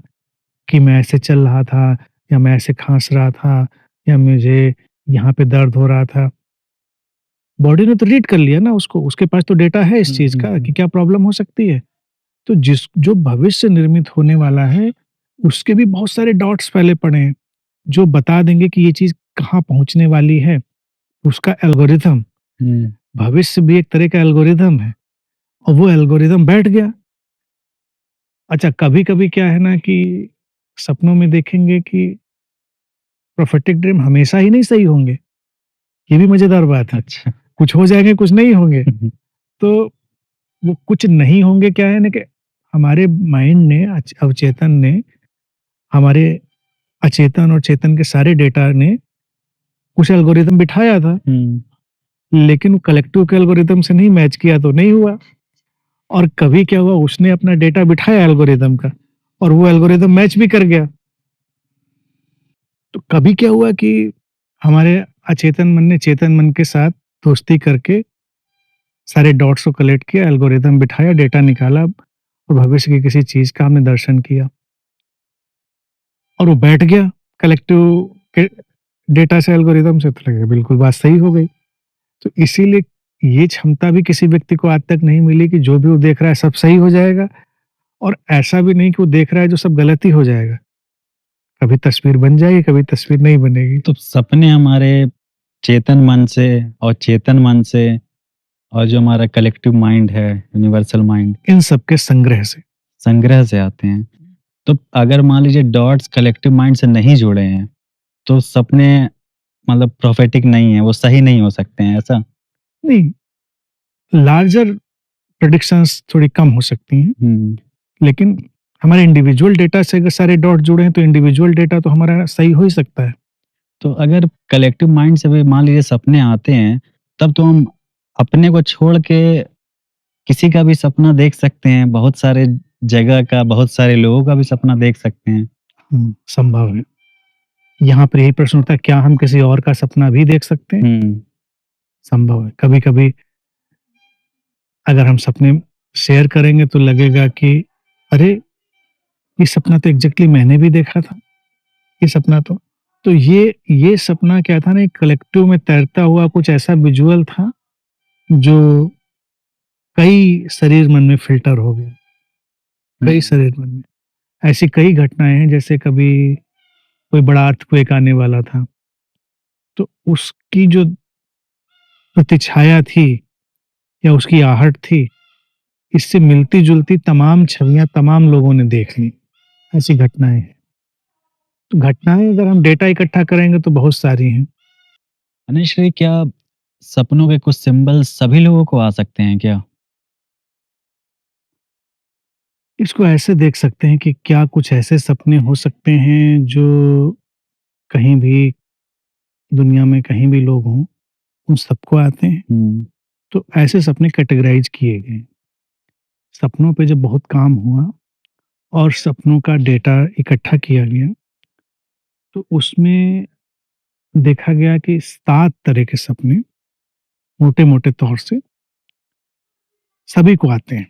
कि मैं ऐसे चल रहा था या मैं ऐसे खाँस रहा था या मुझे यहाँ पे दर्द हो रहा था। बॉडी ने तो रीड कर लिया ना उसको, उसके पास तो डेटा है इस हुँ, चीज़ हुँ, का कि हुँ। क्या प्रॉब्लम हो सकती है। तो जो भविष्य निर्मित होने वाला है, उसके भी बहुत सारे डॉट्स पहले पड़े हैं, जो बता देंगे कि ये चीज़ कहाँ पहुँचने वाली है। उसका एल्गोरिथम, हुँ, भविष्य भी एक तरह का एल्गोरिथम है और वो एल्गोरिथम बैठ गया। अच्छा, कभी-कभी क्या है ना कि सपनों में देखेंगे कि प्रोफेटिक ड्रीम हमेशा ही नहीं सही होंगे, ये भी मज़ेदार बात है। अच्छा। कुछ हो जाएँगे, कुछ नहीं होंगे। हुँ, हुँ, तो वो कुछ नहीं होंगे क्या है ना कि हमारे माइंड ने अवचेतन ने हमारे अचेतन और चेतन के सारे डेटा ने कुछ एल्गोरिथम बिठाया था, हुँ, लेकिन कलेक्टिव के एल्गोरिथम से नहीं मैच किया तो नहीं हुआ। और कभी क्या हुआ उसने अपना डेटा बिठाया एल्गोरिथम का और वो एल्गोरिथम मैच भी कर गया। तो कभी क्या हुआ कि हमारे अचेतन मन ने चेतन मन के साथ दोस्ती करके सारे डॉट्स को कलेक्ट किया, एल्गोरिथम बिठाया, डेटा निकाला और भविष्य की किसी चीज़ का हमने दर्शन किया और वो बैठ गया कलेक्टिव के डेटा से, एल्गोरिथम से, तो लगा बिल्कुल बात सही हो गई। तो इसीलिए ये क्षमता भी किसी व्यक्ति को आज तक नहीं मिली कि जो भी वो देख रहा है सब सही हो जाएगा और ऐसा भी नहीं कि वो देख रहा है जो सब गलत ही हो जाएगा। कभी तस्वीर बन जाएगी, कभी तस्वीर नहीं बनेगी। तो सपने हमारे चेतन मन से और चेतन मन से और जो हमारा कलेक्टिव माइंड है, यूनिवर्सल माइंड, इन सब के संग्रह से। संग्रह से आते हैं। तो अगर मान लीजिए डॉट्स कलेक्टिव माइंड से नहीं जुड़े हैं, तो सपने मतलब प्रोफेटिक नहीं है, वो सही नहीं हो सकते हैं, ऐसा? नहीं, लार्जर प्रेडिक्शंस थोड़ी कम हो सकती हैं, हुँ, लेकिन हमारे इंडिविजुअल डेटा से अगर सारे डॉट जुड़े हैं, तो इंडिविजुअल डेटा तो हमारा सही हो ही सकता है। तो अगर कलेक्टिव माइंड से भी मान लीजिए सपने आते हैं, तब तो हम अपने को छोड़ के किसी का भी सपना देख सकते हैं, बहुत सारे जगह का, बहुत सारे लोगों का भी सपना देख सकते हैं। संभव है। यहाँ पर यही प्रश्न उठता है, क्या हम किसी और का सपना भी देख सकते हैं? हुँ, संभव है। कभी-कभी अगर हम सपने शेयर करेंगे तो लगेगा कि अरे! ये सपना तो एग्ज़ैक्टली मैंने भी देखा था, ये सपना तो। तो ये सपना क्या था ना, एक कलेक्टिव में तैरता हुआ कुछ ऐसा विज़ुअल था, जो कई शरीर मन में फ़िल्टर हो गया, हुँ, कई शरीर मन में। ऐसी कई घटनाएँ हैं, जैसे कभी कोई बड़ा अर्थक्वेक आने वाला था, तो उसकी जो प्रतिछाया थी या उसकी आहट थी, इससे मिलती-जुलती तमाम छवियाँ तमाम लोगों ने देख ली। ऐसी घटनाएँ हैं। तो घटनाएँ अगर हम डेटा इकट्ठा करेंगे तो बहुत सारी हैं। अनिश्वरी, क्या सपनों के कुछ सिंबल सभी लोगों को आ सकते हैं क्या? इसको ऐसे देख सकते हैं कि क्या कुछ ऐसे सपने हो सकते हैं जो कहीं भी दुनिया में कहीं भी लोग हों, उन सबको आते हैं। हुँ, तो ऐसे सपने कैटेगराइज़ किए गए। सपनों पे जब बहुत काम हुआ और सपनों का डेटा इकट्ठा किया गया, तो उसमें देखा गया कि 7 तरह के सपने मोटे-मोटे तौर से सभी को आते हैं।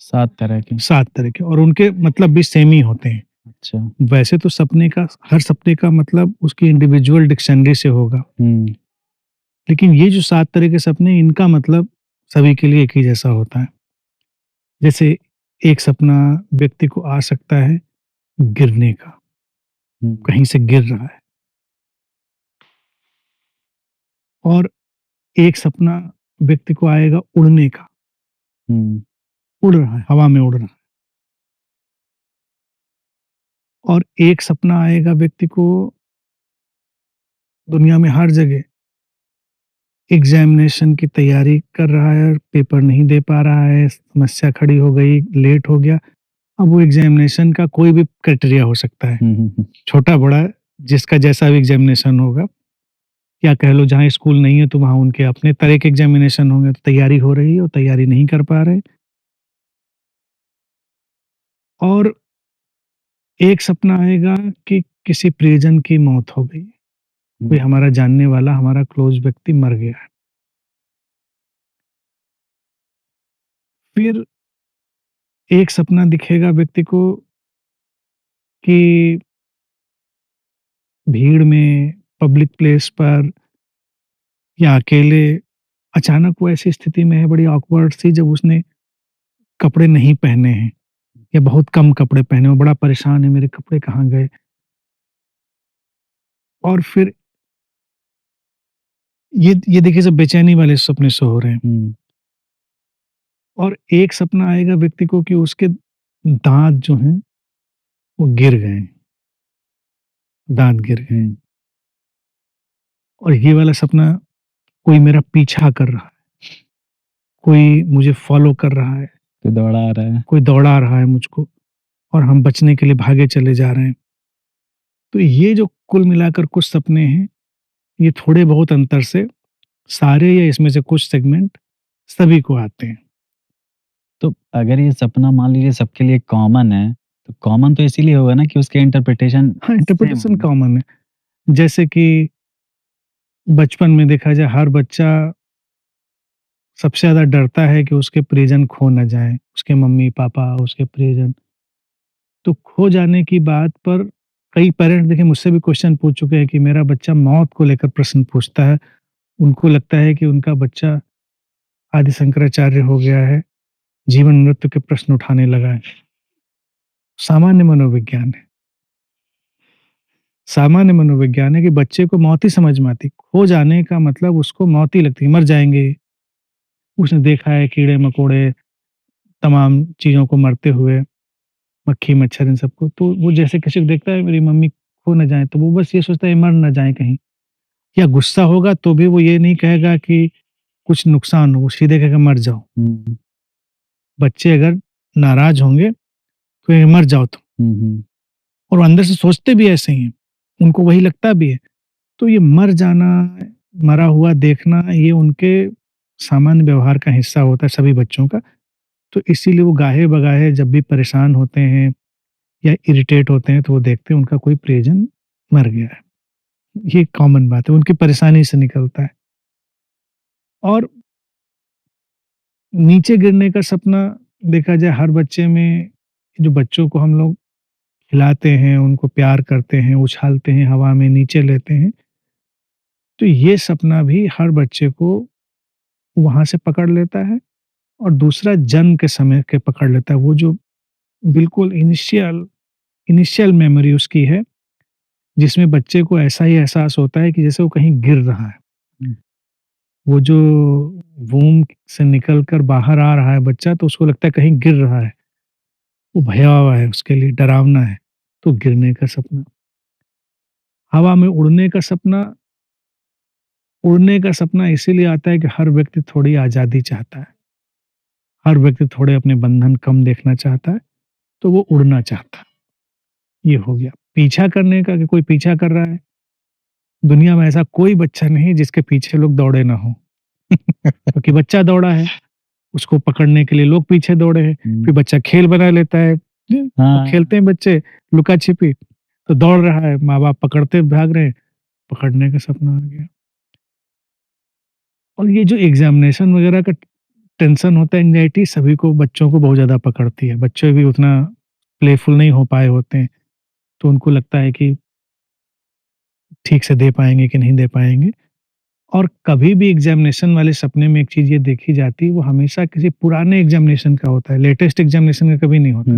7 तरह के। 7 तरह के और उनके मतलब भी सेम ही होते हैं। अच्छा, वैसे तो सपने का हर सपने का मतलब उसकी इंडिविजुअल डिक्शनरी से होगा। हुँ, लेकिन ये जो 7 तरह के सपने इनका मतलब सभी के लिए एक ही जैसा होता है। जैसे एक सपना व्यक्ति को आ सकता है गिरने का, हुँ, कहीं से गिर रहा है और एक सपना व्यक्ति को आएगा उड़ने का, हुँ, उड़ रहा है, हवा में उड़ रहा है और एक सपना आएगा व्यक्ति को दुनिया में हर जगह एग्ज़ामिनेशन की तैयारी कर रहा है और पेपर नहीं दे पा रहा है, समस्या खड़ी हो गई, लेट हो गया। अब वो एग्ज़ामिनेशन का कोई भी क्राइटेरिया हो सकता है, हुँ, हुँ, हुँ, छोटा-बड़ा जिसका जैसा भी एग्ज़ामिनेशन होगा या कह लो जहाँ स्कूल नहीं है तो वहाँ उनके अपने तरह के एग्ज़ामिनेशन होंगे, तो तैयारी हो रही है और तैयारी नहीं कर पा रहे। और एक सपना आएगा कि किसी प्रियजन की मौत हो गई, कोई हमारा जानने वाला, हमारा क्लोज़ व्यक्ति मर गया है। फिर एक सपना दिखेगा व्यक्ति को कि भीड़ में, पब्लिक प्लेस पर या अकेले अचानक वो ऐसी स्थिति में है बड़ी ऑकवर्ड सी जब उसने कपड़े नहीं पहने हैं या बहुत कम कपड़े पहने हो, बड़ा परेशान है मेरे कपड़े कहाँ गए? और फिर ये देखिए सब बेचैनी वाले सपने सो हो रहे हैं। और एक सपना आएगा व्यक्ति को कि उसके दाँत जो हैं वो गिर गए हैं, दाँत गिर गए हैं। और ये वाला सपना कोई मेरा पीछा कर रहा है, कोई मुझे फ़ॉलो कर रहा है, कोई दौड़ा रहा है मुझको और हम बचने के लिए भागे चले जा रहे हैं। तो ये जो कुल मिलाकर कुछ सपने हैं, ये थोड़े बहुत अंतर से सारे या इसमें से कुछ सेगमेंट सभी को आते हैं। तो अगर ये सपना मान लीजिए सबके लिए कॉमन है, तो कॉमन तो इसीलिए होगा ना कि उसके इंटरप्रिटेशन हाँ, इंटरप्रिटेशन सेम कॉमन है। जैसे कि बचपन में देखा जाए हर बच्चा सबसे ज़्यादा डरता है कि उसके परिजन खो ना जाएँ, उसके मम्मी-पापा, उसके परिजन। तो खो जाने की बात पर कई पेरेंट्स देखिए मुझसे भी क्वेश्चन पूछ चुके हैं कि मेरा बच्चा मौत को लेकर प्रश्न पूछता है। उनको लगता है कि उनका बच्चा आदि शंकराचार्य हो गया है, जीवन मृत्यु के प्रश्न उठाने लगा है। सामान्य मनोविज्ञान है। सामान्य मनोविज्ञान है कि बच्चे को मौत ही समझ में आती। खो जाने का मतलब उसको मौत ही लगती है, मर जाएँगे। उसने देखा है कीड़े-मकोड़े तमाम चीज़ों को मरते हुए, मक्खी, मच्छर इन सबको। तो वो जैसे किसी को देखता है मेरी मम्मी खो ना जाए, तो वो बस ये सोचता है मर ना जाए कहीं। या गुस्सा होगा तो भी वो ये नहीं कहेगा कि कुछ नुकसान हो, वो सीधे कहेगा मर जाओ। बच्चे अगर नाराज़ होंगे तो ये मर जाओ तुम। और वो अंदर से सोचते भी ऐसे ही हैं, उनको वही लगता भी है। तो ये मर जाना, मरा हुआ देखना ये उनके सामान्य व्यवहार का हिस्सा होता है सभी बच्चों का। तो इसीलिए वो गाहे-बगाहे जब भी परेशान होते हैं या इरिटेट होते हैं तो वो देखते हैं उनका कोई प्रियजन मर गया है। ये कॉमन बात है, उनकी परेशानी से निकलता है। और नीचे गिरने का सपना देखा जाए हर बच्चे में, जो बच्चों को हम लोग खिलाते हैं, उनको प्यार करते हैं, उछालते हैं, हवा में नीचे लेते हैं, तो ये सपना भी हर बच्चे को वहाँ से पकड़ लेता है। और दूसरा जन्म के समय के पकड़ लेता है। वो जो बिल्कुल इनिशियल इनिशियल मेमोरी उसकी है, जिसमें बच्चे को ऐसा ही एहसास होता है कि जैसे वो कहीं गिर रहा है। वो जो वूम्ब से निकल कर बाहर आ रहा है बच्चा तो उसको लगता है कहीं गिर रहा है। वो भयावह है उसके लिए, डरावना है। तो गिरने का सपना। हवा में उड़ने का सपना इसीलिए आता है कि हर व्यक्ति थोड़ी आज़ादी चाहता है। हर व्यक्ति थोड़े अपने बंधन कम देखना चाहता है, तो वो उड़ना चाहता है। ये हो गया। पीछा करने का कि कोई पीछा कर रहा है, दुनिया में ऐसा कोई बच्चा नहीं जिसके पीछे लोग दौड़े ना हों। क्योंकि बच्चा दौड़ा है, उसको पकड़ने के लिए लोग पीछे दौड़े हैं, फिर बच्चा खेल बना लेता है। तो खेलते हैं बच्चे लुका-छिपी, तो दौड़ रहा है, माँ-बाप पकड़ते भाग रहे हैं, पकड़ने का सपना आ गया। और ये जो एग्ज़ामिनेशन वगैरह का टेंशन होता है, एंग्ज़ायटी सभी को बच्चों को बहुत ज़्यादा पकड़ती है। बच्चे भी उतना प्लेफुल नहीं हो पाए होते हैं, तो उनको लगता है कि ठीक से दे पाएँगे कि नहीं दे पाएँगे। और कभी भी एग्ज़ामिनेशन वाले सपने में एक चीज़ ये देखी जाती है, वो हमेशा किसी पुराने एग्ज़ामिनेशन का होता है, लेटेस्ट एग्ज़ामिनेशन का कभी नहीं होता।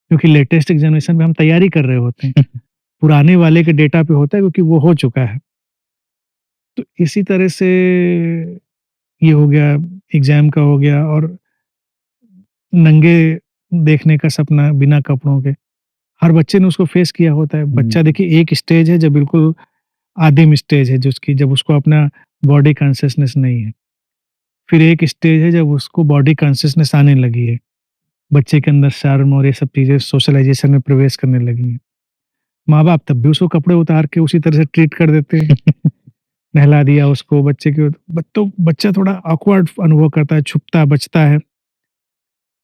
क्योंकि लेटेस्ट एग्ज़ामिनेशन में हम तैयारी कर रहे होते हैं। पुराने वाले के डेटा पे होता है क्योंकि वो हो चुका है। तो इसी तरह से ये हो गया, एग्ज़ाम का हो गया। और नंगे देखने का सपना बिना कपड़ों के, हर बच्चे ने उसको फेस किया होता है। बच्चा देखिए एक स्टेज है जो बिल्कुल आदिम स्टेज है, जिसकी जब उसको अपना बॉडी कॉन्शसनेस नहीं है। फिर एक स्टेज है जब उसको बॉडी कॉन्शसनेस आने लगी है। बच्चे के अंदर शर्म और ये सब चीज़ें सोशलाइज़ेशन में प्रवेश करने लगी हैं। माँ-बाप तब भी उसको कपड़े उतार के उसी तरह से ट्रीट कर देते हैं। नहला दिया उसको बच्चे के तो बच्चा थोड़ा ऑकवर्ड अनुभव करता है, छुपता है, बचता है।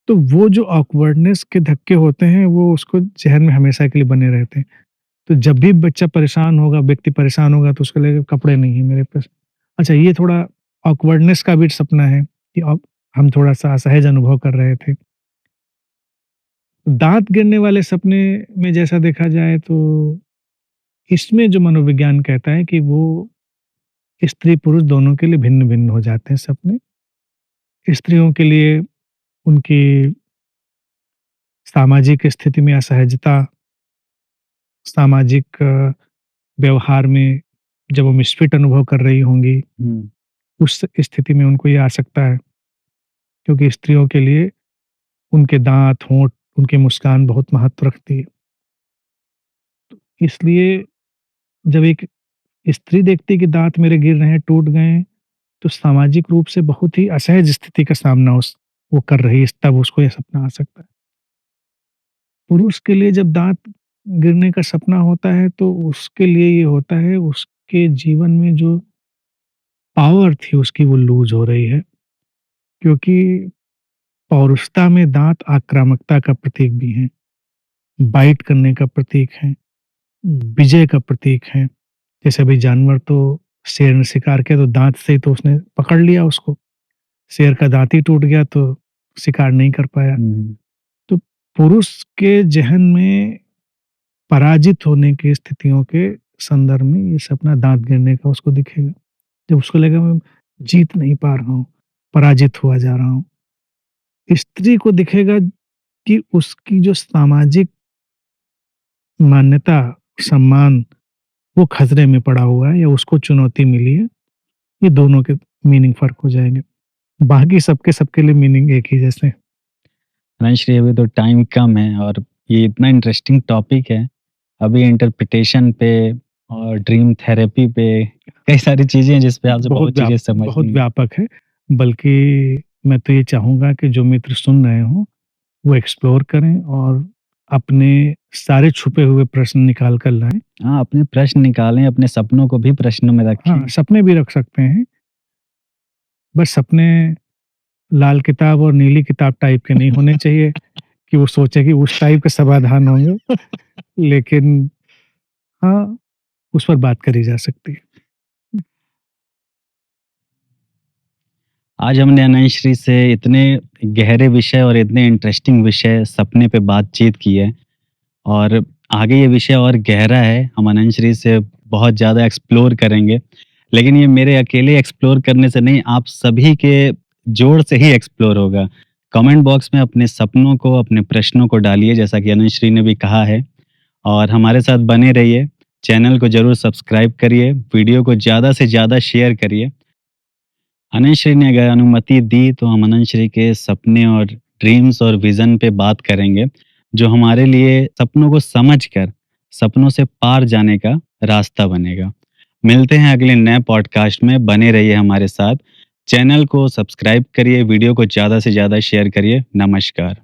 तो वो जो ऑकवर्डनेस के धक्के होते हैं, वो उसको ज़हन में हमेशा के लिए बने रहते हैं। तो जब भी बच्चा परेशान होगा, व्यक्ति परेशान होगा तो उसको लगेगा कपड़े नहीं है मेरे पास। अच्छा, ये थोड़ा ऑकवर्डनेस का भी सपना है कि अब हम थोड़ा-सा असहज अनुभव कर रहे थे। दाँत गिरने वाले सपने में जैसा देखा जाए तो इसमें जो मनोविज्ञान कहता है कि वो स्त्री-पुरुष दोनों के लिए भिन्न-भिन्न हो जाते हैं सपने। स्त्रियों के लिए उनकी सामाजिक स्थिति में असहजता, सामाजिक व्यवहार में जब वो मिसफिट अनुभव कर रही होंगी, हुँ, उस स्थिति में उनको ये आ सकता है, क्योंकि स्त्रियों के लिए उनके दाँत, होंठ, उनकी मुस्कान बहुत महत्व रखती है। इसलिए जब एक स्त्री देखती है कि दाँत मेरे गिर रहे हैं, टूट गए हैं, तो सामाजिक रूप से बहुत ही असहज स्थिति का सामना उस वो कर रही है, तब उसको ये सपना आ सकता है। पुरुष के लिए जब दाँत गिरने का सपना होता है, तो उसके लिए ये होता है, उसके जीवन में जो पावर थी उसकी वो लूज़ हो रही है, क्योंकि पौरुषता में दाँत आक्रामकता का प्रतीक भी हैं, बाइट करने का प्रतीक है, विजय का प्रतीक है। जैसे अभी जानवर तो शेर ने शिकार किया तो दाँत से ही तो उसने पकड़ लिया उसको, शेर का दाँत ही टूट गया तो शिकार नहीं कर पाया। हुँ, तो पुरुष के ज़हन में पराजित होने की स्थितियों के संदर्भ में ये सपना दाँत गिरने का उसको दिखेगा। जब उसको लगेगा मैं जीत नहीं पा रहा हूँ, पराजित हुआ जा रहा हूँ। स्त्री को दिखेगा कि उसकी जो सामाजिक मान्यता, सम्मान वो खतरे में पड़ा हुआ है या उसको चुनौती मिली है, ये दोनों के मीनिंग फ़र्क हो जाएँगे। बाकी सबके सबके लिए मीनिंग एक ही जैसे हैं। रंजश्री अभी तो टाइम कम है और ये इतना इंटरेस्टिंग टॉपिक है। अभी इंटरप्रिटेशन पे और ड्रीम थेरेपी पे कई सारी चीज़ें हैं जिस पे आपसे बहुत चीज़ें बहुत समझनी है। व्यापक है, बल्कि मैं तो ये चाहूँगा कि जो मित्र सुन रहे हों, वो एक्सप्लोर करें और अपने सारे छुपे हुए प्रश्न निकाल कर लाएँ। हाँ, अपने प्रश्न निकालें, अपने सपनों को भी प्रश्नों में हाँ, रखें। सपने भी रख सकते हैं, बस सपने लाल किताब और नीली किताब टाइप के नहीं होने चाहिए कि वो सोचे कि उस टाइप के समाधान होंगे, लेकिन हाँ, उस पर बात करी जा सकती है। आज हमने अनंत से इतने गहरे विषय और इतने इंटरेस्टिंग विषय सपने पे बातचीत की है और आगे ये विषय और गहरा है। हम अनंत श्री से बहुत ज़्यादा एक्सप्लोर करेंगे। लेकिन ये मेरे अकेले एक्सप्लोर करने से नहीं, आप सभी के जोड़ से ही एक्सप्लोर होगा। कमेंट बॉक्स में अपने सपनों को, अपने प्रश्नों को डालिए जैसा कि अनंत श्री ने भी कहा है और हमारे साथ बने रहिए। चैनल को ज़रूर सब्सक्राइब करिए, वीडियो को ज़्यादा से ज़्यादा शेयर करिए। अनंत श्री ने अगर अनुमति दी तो हम अनंत श्री के सपने और ड्रीम्स और विज़न पे बात करेंगे, जो हमारे लिए सपनों को समझकर सपनों से पार जाने का रास्ता बनेगा। मिलते हैं अगले नए पॉडकास्ट में, बने रहिए हमारे साथ। चैनल को सब्सक्राइब करिए, वीडियो को ज़्यादा से ज़्यादा शेयर करिए। नमस्कार।